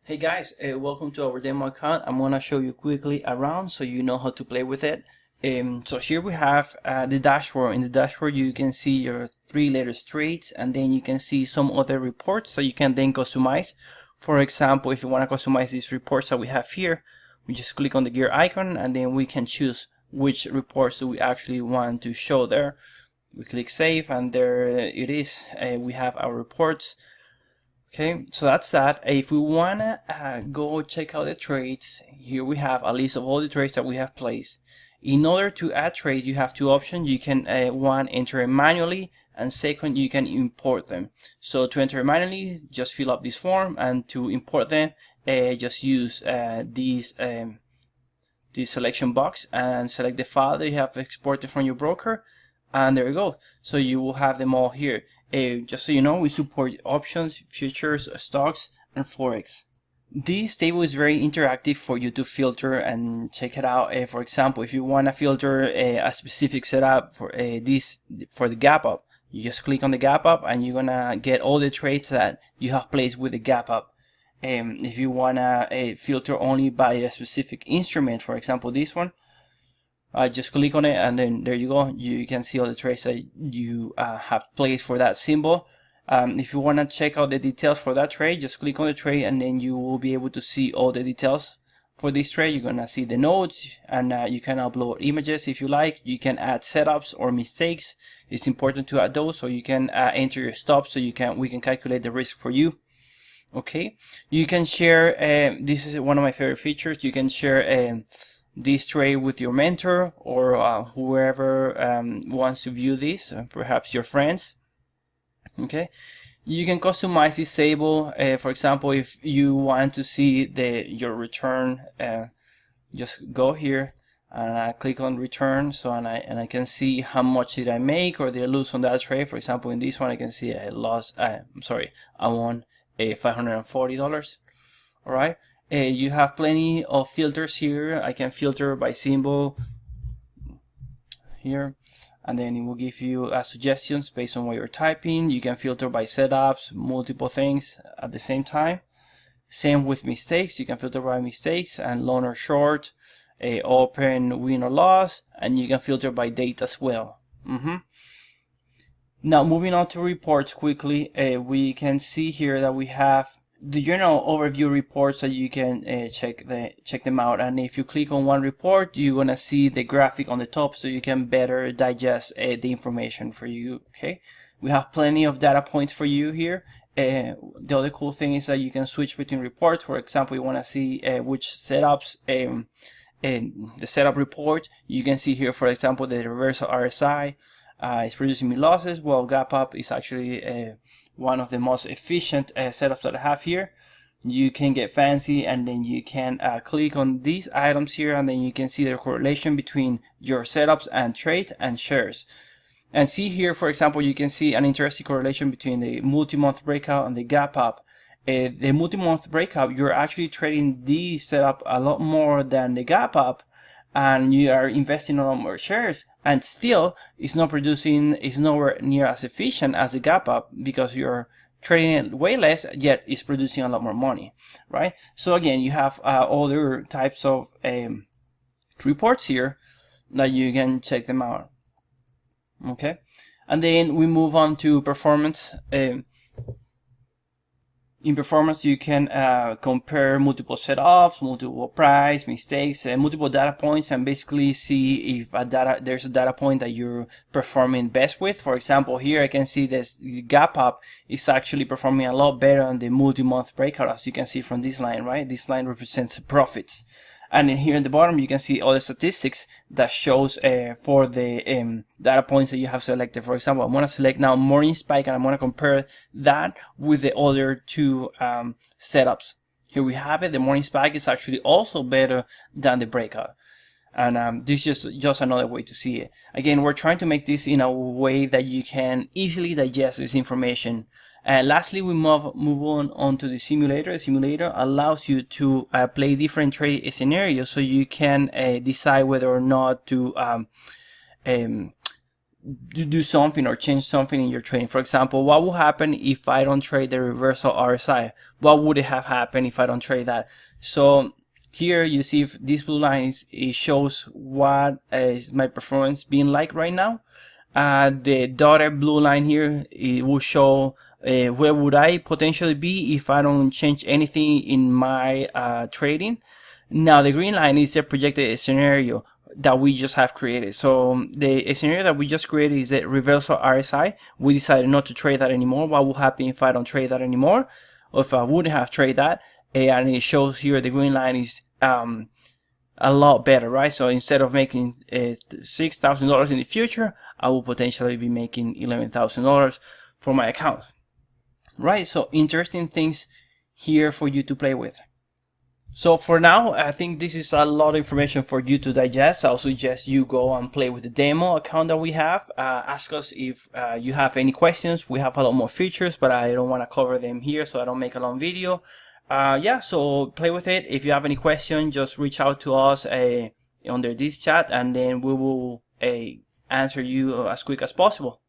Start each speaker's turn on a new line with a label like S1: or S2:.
S1: Hey guys, welcome to our demo account. I'm gonna show you quickly around so you know how to play with it. So here we have the dashboard. In the dashboard you can see your 3-letter trades, and then you can see some other reports that you can then customize. For example, if you want to customize these reports that we have here, we just click on the gear icon and then we can choose which reports do we actually want to show there. We click save and there it is. We have our reports. Okay, so that's that. If we wanna go check out the trades, here we have a list of all the trades that we have placed. In order to add trades, you have two options. You can one, enter them manually, and second, you can import them. So to enter manually, just fill up this form, and to import them, just use this selection box and select the file that you have exported from your broker, and there you go. So you will have them all here. Just so you know, we support options, futures, stocks, and forex. This table is very interactive for you to filter and check it out. For example, if you want to filter a specific setup for the gap up, you just click on the gap up and you're gonna get all the trades that you have placed with the gap up. If you wanna filter only by a specific instrument, for example this one, just click on it and then there you go. You can see all the trades that you have placed for that symbol. If you want to check out the details for that trade, just click on the trade and then you will be able to see all the details for this trade. You're gonna see the notes, and you can upload images if you like. You can add setups or mistakes. It's important to add those, so you can enter your stops so we can calculate the risk for you. Okay, you can share, this is one of my favorite features, you can share this trade with your mentor or whoever wants to view this, perhaps your friends. Okay, you can customize this table. For example, if you want to see your return, just go here and I click on return, so and I can see how much did I make or did I lose on that trade. For example, in this one I can see I lost, I won $540. all right. You have plenty of filters here. I can filter by symbol here, and then it will give you suggestions based on what you're typing. You can filter by setups, multiple things at the same time. Same with mistakes. You can filter by mistakes and long or short, open, win or loss, and you can filter by date as well. Now moving on to reports quickly, we can see here that we have the general overview reports that you can check them out, and if you click on one report, you're gonna see the graphic on the top so you can better digest the information for you. Okay, we have plenty of data points for you here. The other cool thing is that you can switch between reports. For example, you want to see which setups, in the setup report, you can see here, for example, the reversal RSI is producing me losses. Well, gap up is actually one of the most efficient setups that I have here. You can get fancy and then you can click on these items here, and then you can see the correlation between your setups and trades and shares. And see here, for example, you can see an interesting correlation between the multi-month breakout and the gap up. The multi-month breakout, you're actually trading this setup a lot more than the gap up, and you are investing a lot more shares, and still it's nowhere near as efficient as the gap up because you're trading it way less, yet it's producing a lot more money, right? So again, you have other types of reports here that you can check them out. Okay, and then we move on to performance. In performance, you can compare multiple setups, multiple price, mistakes, multiple data points, and basically see if there's a data point that you're performing best with. For example, here I can see this gap up is actually performing a lot better on the multi-month breakout, as you can see from this line, right? This line represents profits. And then here in the bottom, you can see all the statistics that shows for the data points that you have selected. For example, I'm going to select now morning spike, and I'm going to compare that with the other two setups. Here we have it. The morning spike is actually also better than the breakout. And this is just another way to see it. Again, we're trying to make this in a way that you can easily digest this information. Lastly, we move on to the simulator. The simulator allows you to play different trade scenarios, so you can decide whether or not to do something or change something in your trading. For example, what will happen if I don't trade the reversal RSI? What would it have happened if I don't trade that? So here you see if this blue line it shows what is my performance being like right now. The dotted blue line here, it will show where would I potentially be if I don't change anything in my trading. Now the green line is a projected scenario that we just have created. So the scenario that we just created is a reversal RSI. We decided not to trade that anymore. What will happen if I don't trade that anymore, or if I wouldn't have traded that? And it shows here the green line is a lot better, right? So instead of making $6,000 in the future, I will potentially be making $11,000 for my account, right? So interesting things here for you to play with. So for now, I think this is a lot of information for you to digest. I'll suggest you go and play with the demo account that we have. Ask us if you have any questions. We have a lot more features, but I don't want to cover them here, so I don't make a long video. Yeah, so play with it. If you have any question, just reach out to us under this chat, and then we will answer you as quick as possible.